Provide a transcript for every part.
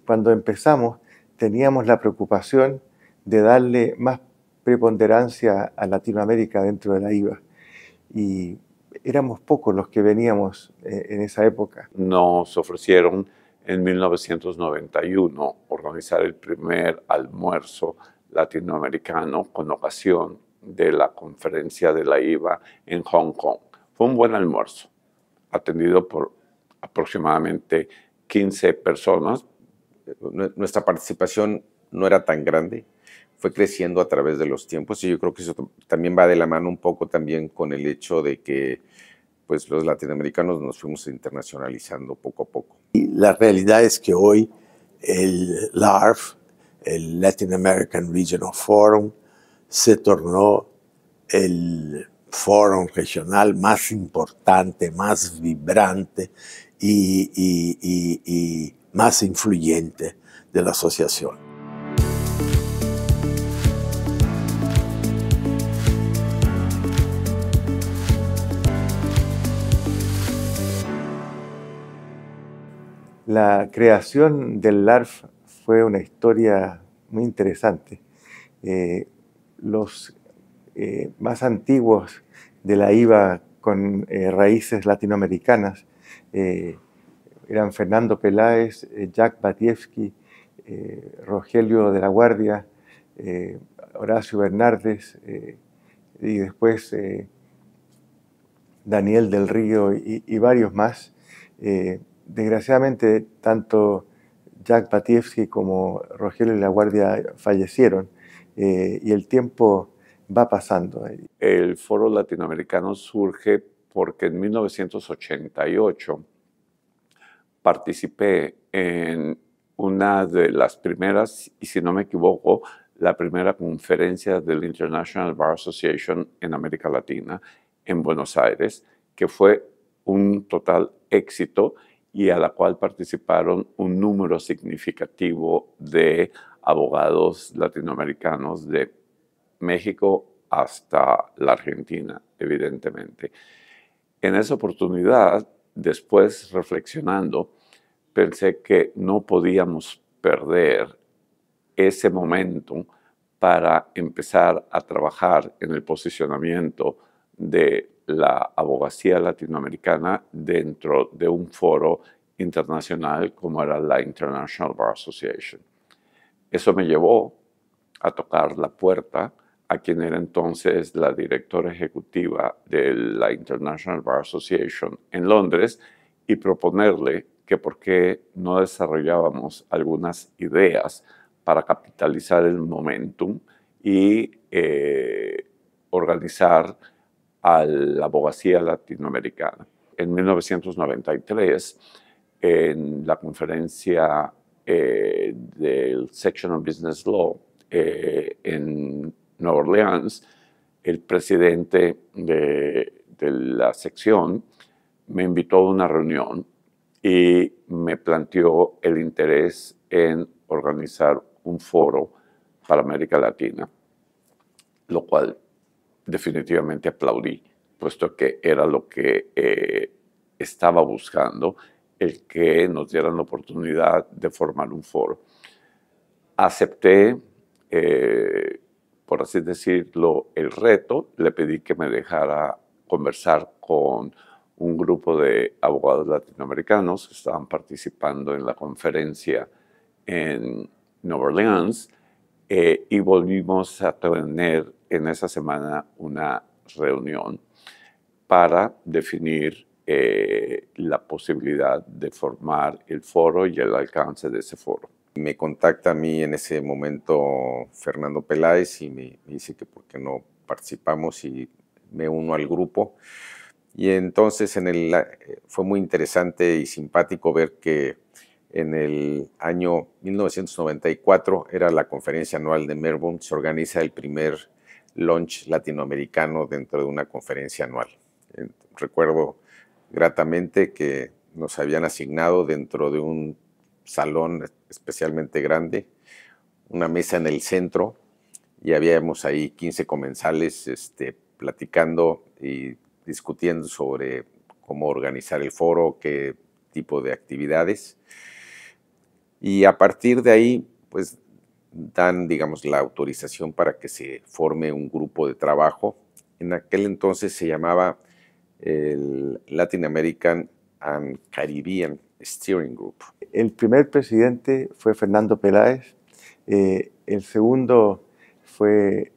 cuando empezamos teníamos la preocupación de darle más preponderancia a Latinoamérica dentro de la IVA. Y éramos pocos los que veníamos en esa época. Nos ofrecieron en 1991 organizar el primer almuerzo latinoamericano con ocasión de la conferencia de la IVA en Hong Kong. Fue un buen almuerzo, atendido por aproximadamente 15 personas. Nuestra participación no era tan grande, fue creciendo a través de los tiempos, y yo creo que eso también va de la mano un poco también con el hecho de que pues, los latinoamericanos nos fuimos internacionalizando poco a poco. Y la realidad es que hoy el LARF, el Latin American Regional Forum, se tornó el foro regional más importante, más vibrante y más influyente de la asociación. La creación del LARF fue una historia muy interesante. Los más antiguos de la IVA con raíces latinoamericanas eran Fernando Peláez, Jack Batievsky, Rogelio de la Guardia, Horacio Bernardes y después Daniel del Río y varios más. Desgraciadamente, tanto Jack Batievsky como Rogelio de la Guardia fallecieron y el tiempo va pasando. El Foro Latinoamericano surge porque en 1988 participé en una de las primeras, y si no me equivoco, la primera conferencia del International Bar Association en América Latina, en Buenos Aires, que fue un total éxito y a la cual participaron un número significativo de abogados latinoamericanos de México hasta la Argentina, evidentemente. En esa oportunidad, después reflexionando, pensé que no podíamos perder ese momento para empezar a trabajar en el posicionamiento de la abogacía latinoamericana dentro de un foro internacional como era la International Bar Association. Eso me llevó a tocar la puerta a quien era entonces la directora ejecutiva de la International Bar Association en Londres y proponerle que por qué no desarrollábamos algunas ideas para capitalizar el momentum y organizar a la abogacía latinoamericana. En 1993, en la conferencia del Section on Business Law en Nueva Orleans, el presidente de la sección me invitó a una reunión y me planteó el interés en organizar un foro para América Latina, lo cual definitivamente aplaudí, puesto que era lo que estaba buscando, el que nos dieran la oportunidad de formar un foro. Acepté, por así decirlo, el reto. Le pedí que me dejara conversar con un grupo de abogados latinoamericanos que estaban participando en la conferencia en Nueva Orleans y volvimos a tener en esa semana una reunión para definir la posibilidad de formar el foro y el alcance de ese foro. Me contacta a mí en ese momento Fernando Peláez y me dice que por qué no participamos, y me uno al grupo. Y entonces fue muy interesante y simpático ver que en el año 1994 era la conferencia anual de Melbourne, se organiza el primer lunch latinoamericano dentro de una conferencia anual. Recuerdo gratamente que nos habían asignado dentro de un salón especialmente grande, una mesa en el centro, y habíamos ahí 15 comensales platicando y discutiendo sobre cómo organizar el foro, qué tipo de actividades. Y a partir de ahí, pues dan, digamos, la autorización para que se forme un grupo de trabajo. En aquel entonces se llamaba el Latin American and Caribbean Steering Group. El primer presidente fue Fernando Peláez, el segundo fui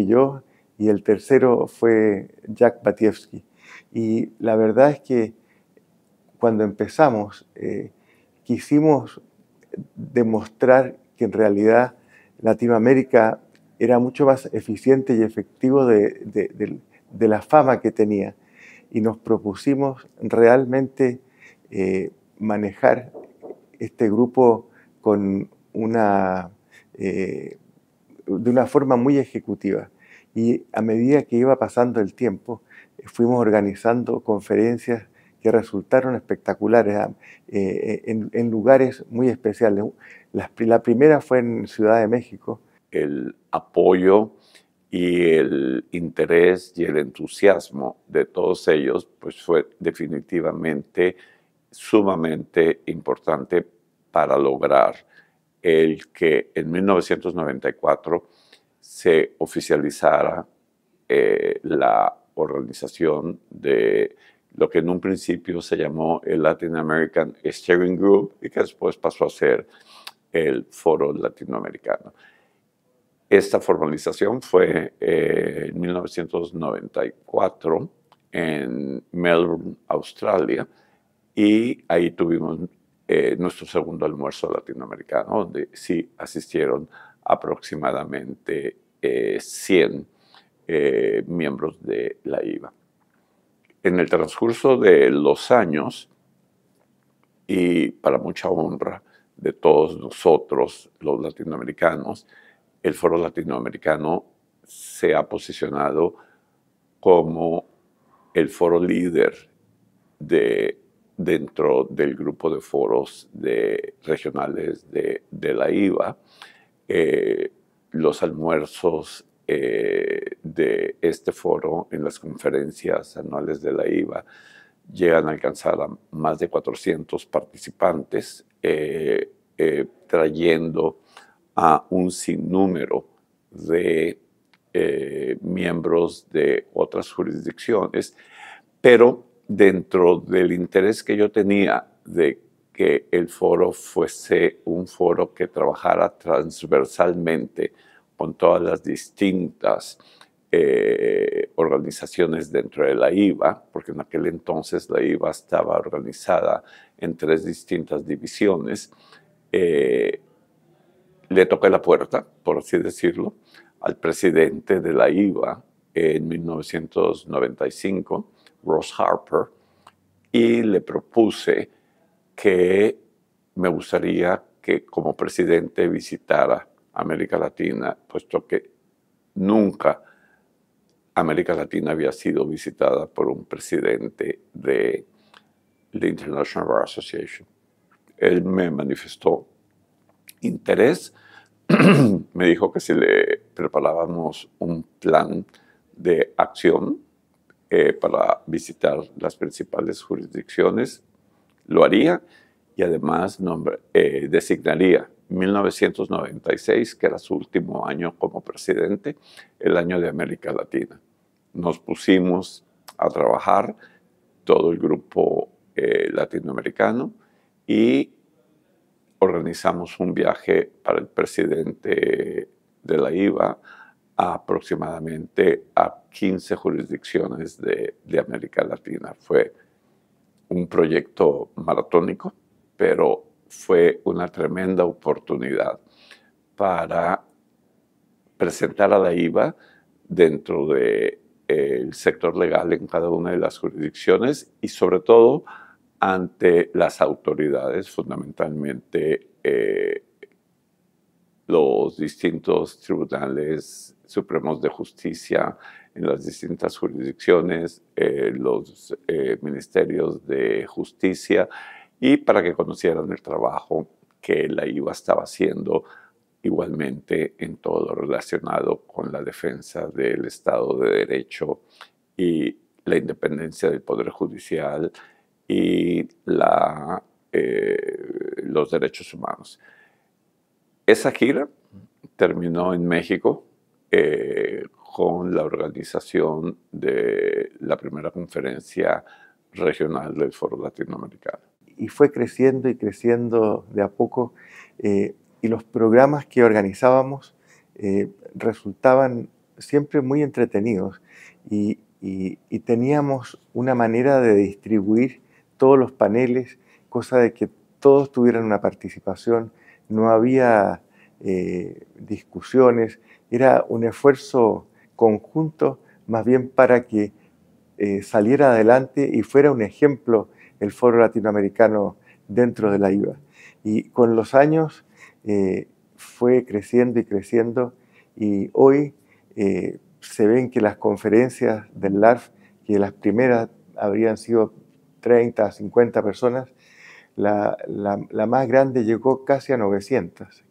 yo y el tercero fue Jack Batievsky. Y la verdad es que cuando empezamos quisimos demostrar que en realidad Latinoamérica era mucho más eficiente y efectivo de la fama que tenía. Y nos propusimos realmente manejar este grupo con de una forma muy ejecutiva. Y a medida que iba pasando el tiempo, fuimos organizando conferencias que resultaron espectaculares en lugares muy especiales. La primera fue en Ciudad de México. El apoyo y el interés y el entusiasmo de todos ellos pues fue definitivamente sumamente importante para lograr el que en 1994 se oficializara la organización de lo que en un principio se llamó el Latin American Steering Group y que después pasó a ser el Foro Latinoamericano. Esta formalización fue en 1994 en Melbourne, Australia, y ahí tuvimos nuestro segundo almuerzo latinoamericano, donde sí asistieron aproximadamente 100 miembros de la IVA. En el transcurso de los años, y para mucha honra de todos nosotros, los latinoamericanos, el Foro Latinoamericano se ha posicionado como el foro líder dentro del grupo de foros regionales de la IVA. Los almuerzos de este foro en las conferencias anuales de la IVA llegan a alcanzar a más de 400 participantes, trayendo a un sinnúmero de miembros de otras jurisdicciones, pero dentro del interés que yo tenía de que el foro fuese un foro que trabajara transversalmente con todas las distintas organizaciones dentro de la IVA, porque en aquel entonces la IVA estaba organizada en 3 distintas divisiones, le toqué la puerta, por así decirlo, al presidente de la IVA en 1995, Ross Harper, y le propuse que me gustaría que como presidente visitara América Latina, puesto que nunca América Latina había sido visitada por un presidente de la International Bar Association. Él me manifestó interés, me dijo que si le preparábamos un plan de acción para visitar las principales jurisdicciones, lo haría y además designaría 1996, que era su último año como presidente, el año de América Latina. Nos pusimos a trabajar todo el grupo latinoamericano y organizamos un viaje para el presidente de la IVA aproximadamente a 15 jurisdicciones de América Latina. Fue un proyecto maratónico, pero fue una tremenda oportunidad para presentar a la IVA dentro del sector legal en cada una de las jurisdicciones y sobre todo ante las autoridades, fundamentalmente los distintos tribunales supremos de justicia en las distintas jurisdicciones, los ministerios de justicia, y para que conocieran el trabajo que la IVA estaba haciendo igualmente en todo lo relacionado con la defensa del Estado de Derecho y la independencia del Poder Judicial y la los derechos humanos. Esa gira terminó en México con la organización de la primera conferencia regional del Foro Latinoamericano. Y fue creciendo y creciendo de a poco, y los programas que organizábamos resultaban siempre muy entretenidos, y teníamos una manera de distribuir todos los paneles, cosa de que todos tuvieran una participación, no había discusiones, era un esfuerzo conjunto más bien para que saliera adelante y fuera un ejemplo el Foro Latinoamericano dentro de la IVA. Y con los años fue creciendo y creciendo, y hoy se ven que las conferencias del LARF, que las primeras habrían sido 30, 50 personas, la más grande llegó casi a 900,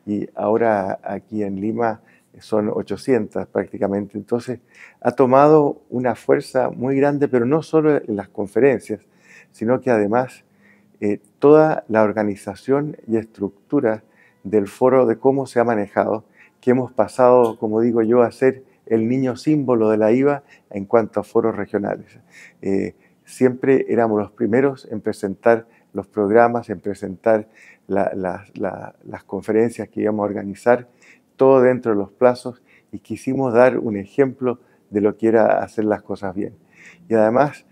y ahora aquí en Lima son 800 prácticamente. Entonces ha tomado una fuerza muy grande, pero no solo en las conferencias, sino que además toda la organización y estructura del foro, de cómo se ha manejado, que hemos pasado, como digo yo, a ser el niño símbolo de la IVA en cuanto a foros regionales. Siempre éramos los primeros en presentar los programas, en presentar las conferencias que íbamos a organizar, todo dentro de los plazos, y quisimos dar un ejemplo de lo que era hacer las cosas bien. Y además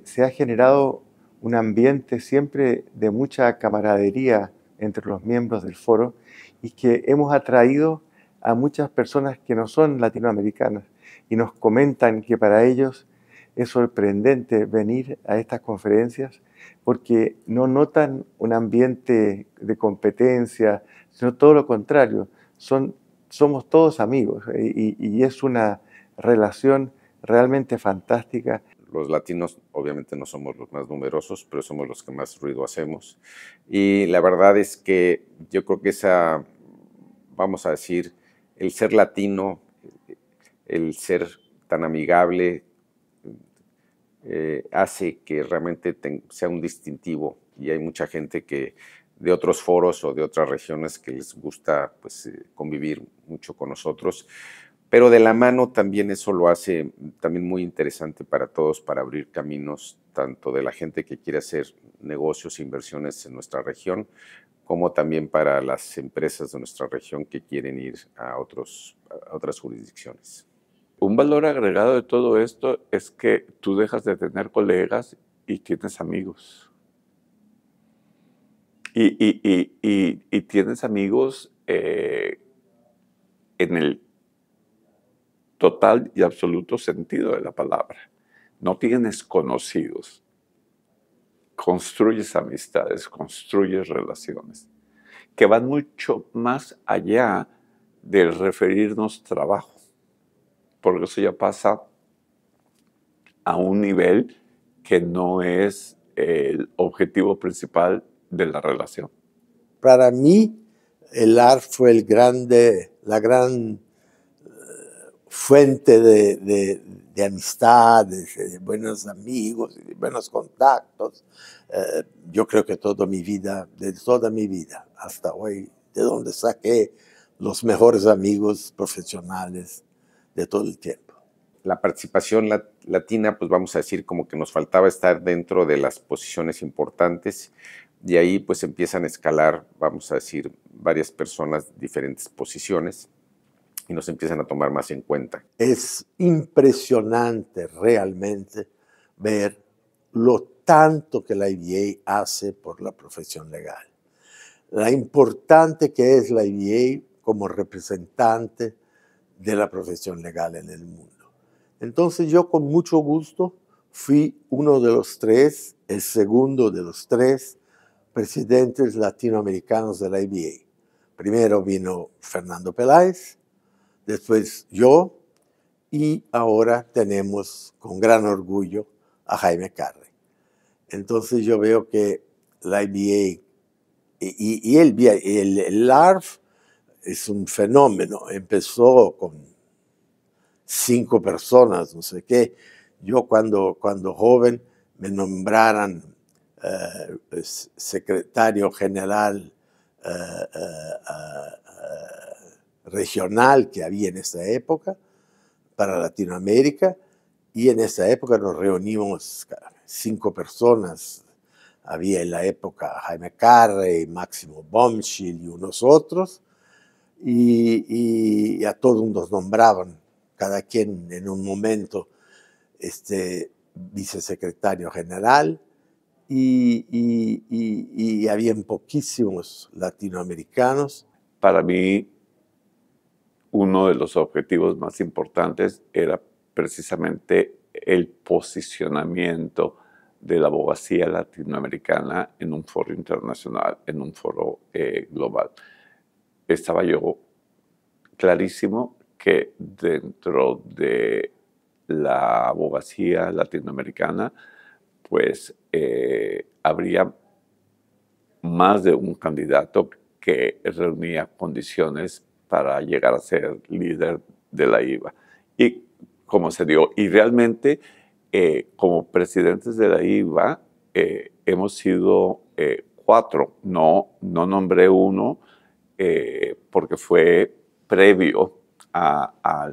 se ha generado un ambiente siempre de mucha camaradería entre los miembros del foro, y que hemos atraído a muchas personas que no son latinoamericanas y nos comentan que para ellos es sorprendente venir a estas conferencias porque no notan un ambiente de competencia, sino todo lo contrario. Somos todos amigos, y es una relación realmente fantástica. Los latinos obviamente no somos los más numerosos, pero somos los que más ruido hacemos. Y la verdad es que yo creo que vamos a decir, el ser latino, el ser tan amigable, hace que realmente sea un distintivo, y hay mucha gente de otros foros o de otras regiones que les gusta pues, convivir mucho con nosotros, pero de la mano también eso lo hace también muy interesante para todos, para abrir caminos, tanto de la gente que quiere hacer negocios e inversiones en nuestra región, como también para las empresas de nuestra región que quieren ir a otras jurisdicciones. Un valor agregado de todo esto es que tú dejas de tener colegas y tienes amigos. Y tienes amigos en el total y absoluto sentido de la palabra. No tienes conocidos. Construyes amistades, construyes relaciones que van mucho más allá del referirnos trabajo, porque eso ya pasa a un nivel que no es el objetivo principal de la relación. Para mí, el LARF fue la gran fuente de amistades, de buenos amigos, de buenos contactos. Yo creo que de toda mi vida hasta hoy, de donde saqué los mejores amigos profesionales de todo el tiempo. La participación latina, pues vamos a decir como que nos faltaba estar dentro de las posiciones importantes, y ahí pues empiezan a escalar, vamos a decir, varias personas, diferentes posiciones, y nos empiezan a tomar más en cuenta. Es impresionante realmente ver lo tanto que la IBA hace por la profesión legal. La importante que es la IBA como representante de la profesión legal en el mundo. Entonces yo con mucho gusto fui uno de los tres, el segundo de los tres presidentes latinoamericanos de la IBA. Primero vino Fernando Peláez, después yo, y ahora tenemos con gran orgullo a Jaime Carrey. Entonces yo veo que la IBA y el LARF es un fenómeno. Empezó con 5 personas, no sé qué. Yo cuando joven me nombraran secretario general regional que había en esta época para Latinoamérica, y en esa época nos reunimos 5 personas. Había en la época Jaime Carrey, Máximo Bomschild y unos otros, y a todos nos nombraban, cada quien en un momento, vicesecretario general, y habían poquísimos latinoamericanos. Para mí, uno de los objetivos más importantes era precisamente el posicionamiento de la abogacía latinoamericana en un foro internacional, en un foro global. Estaba yo clarísimo que dentro de la abogacía latinoamericana, pues habría más de un candidato que reunía condiciones para llegar a ser líder de la IVA. Y como se dio, y realmente como presidentes de la IVA hemos sido 4, no nombré uno porque fue previo al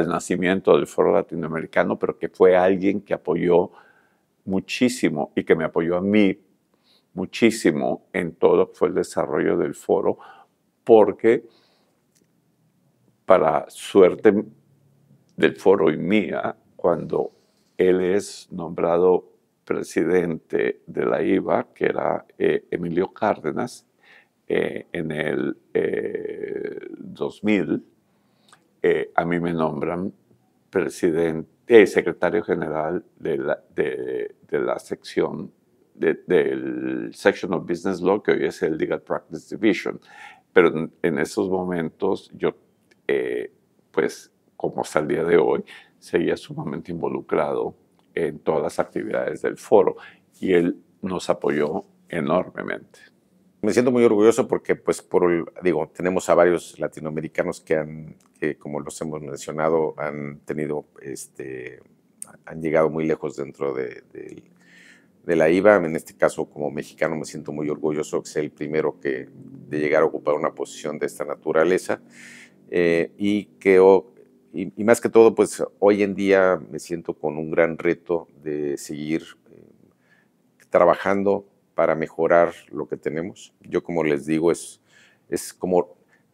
nacimiento del Foro Latinoamericano, pero que fue alguien que apoyó muchísimo y que me apoyó a mí muchísimo en todo lo que fue el desarrollo del foro, porque para suerte del foro y mía, cuando él es nombrado presidente de la IVA, que era Emilio Cárdenas, en el 2000, a mí me nombran secretario general de la sección del Section of Business Law, que hoy es el Legal Practice Division. Pero en esos momentos yo, pues como hasta el día de hoy, seguía sumamente involucrado en todas las actividades del foro, y él nos apoyó enormemente. Me siento muy orgulloso porque, pues, tenemos a varios latinoamericanos que, como los hemos mencionado, han llegado muy lejos dentro de la IVA. En este caso, como mexicano, me siento muy orgulloso que sea el primero de llegar a ocupar una posición de esta naturaleza. Y más que todo, pues, hoy en día me siento con un gran reto de seguir trabajando para mejorar lo que tenemos. Yo, como les digo,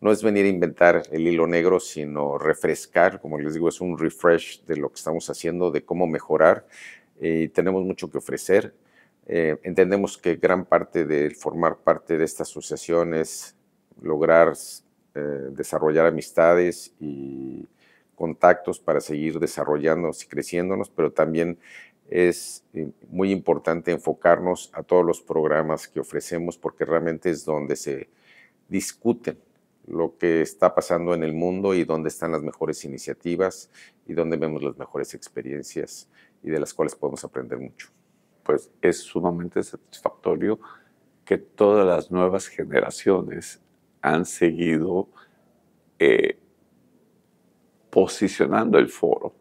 no es venir a inventar el hilo negro, sino refrescar, como les digo, es un refresh de lo que estamos haciendo, de cómo mejorar. Tenemos mucho que ofrecer. Entendemos que gran parte de formar parte de esta asociación es lograr desarrollar amistades y contactos para seguir desarrollándonos y creciéndonos, pero también es muy importante enfocarnos a todos los programas que ofrecemos, porque realmente es donde se discuten lo que está pasando en el mundo y dónde están las mejores iniciativas y dónde vemos las mejores experiencias y de las cuales podemos aprender mucho. Pues es sumamente satisfactorio que todas las nuevas generaciones han seguido posicionando el foro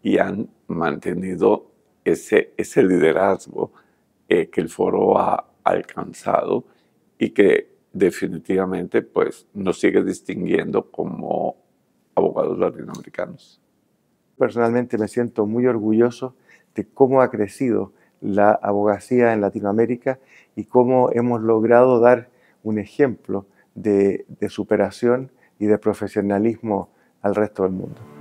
y han mantenido ese liderazgo que el foro ha alcanzado, y que definitivamente, pues, nos sigue distinguiendo como abogados latinoamericanos. Personalmente me siento muy orgulloso de cómo ha crecido la abogacía en Latinoamérica y cómo hemos logrado dar un ejemplo de superación y de profesionalismo al resto del mundo.